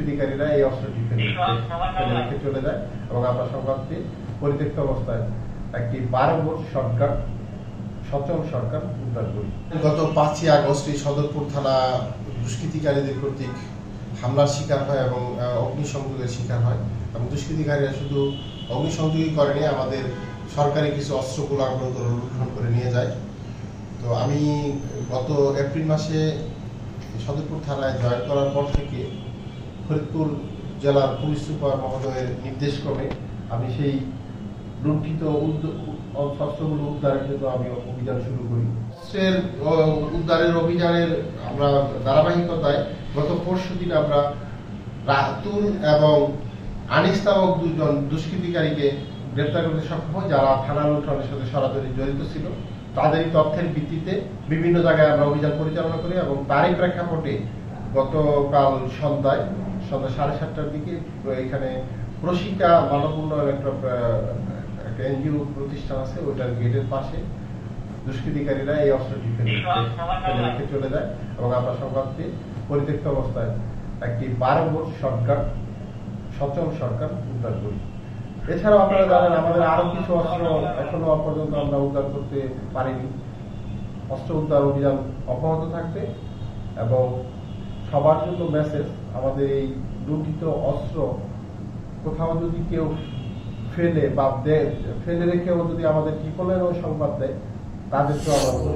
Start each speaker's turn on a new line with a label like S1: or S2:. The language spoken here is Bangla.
S1: দুষ্কৃতিকারীরা এই অস্ত্রটি ফেলে রেখে চলে যায় এবং আমরা সংবাদটি পরিত্যক্ত অবস্থায় একটি 12 ভোট সরকার সচল সরকার উদ্ধার করি।
S2: গত 5ই আগস্ট এই সদরপুর থানা দুষ্কৃতিকারীদের কর্তৃক হামলার শিকার হয় এবং অগ্নিসংযোগের শিকার হয় এবং দুষ্কৃতিকারীরা শুধু অগ্নিসংযোগই করেনি, আমাদের সরকারি কিছু অস্ত্রগুলো লুণ্ঠন করে নিয়ে যায়। তো আমি গত এপ্রিল মাসে সদরপুর থানায় জয়েন করার পর থেকে ফরিদপুর জেলার পুলিশ সুপার মহোদয়ের নির্দেশক্রমে আমি সেই লুণ্ঠিত অস্ত্রগুলো উদ্ধারের জন্য আমি অভিযান শুরু করি। অস্ত্রের উদ্ধারের অভিযানের আমরা ধারাবাহিকতায় গত পরশুদিন আমরা রাতুল এবং আনিস নামক দুজন দুষ্কৃতিকারীকে গ্রেপ্তার করতে সক্ষম হয়, যারা থানা লুণ্ঠনের সাথে সরাসরি জড়িত ছিল। তাদের তথ্যের ভিত্তিতে বিভিন্ন জায়গায় আমরা অভিযান পরিচালনা করি এবং তারই প্রেক্ষাপটে গতকাল সন্ধ্যায় 7:30টার দিকে এখানে প্রশিকা মানব উন্নয়ন একটা এনজিও প্রতিষ্ঠান আছে, ওইটার গেটের পাশে দুষ্কৃতিকারীরা এই অস্ত্রটি ফেলে রেখে চলে যায় এবং আমরা সংবাদটি পরিত্যক্ত অবস্থায় একটি 12 ভোট সরকার সচল সরকার উদ্ধার করি। এছাড়াও আপনারা জানেন আমাদের আরো কিছু অস্ত্র এখনো পর্যন্ত আমরা উদ্ধার করতে পারিনি। অস্ত্র উদ্ধার অভিযান অব্যাহত থাকবে এবং সবার জন্য মেসেজ, আমাদের এই লুণ্ঠিত অস্ত্র কোথাও যদি কেউ ফেলে বা ফেলে রেখেও যদি আমাদের ঠিকানার সংবাদ দেয়, তাদেরকেও আমরা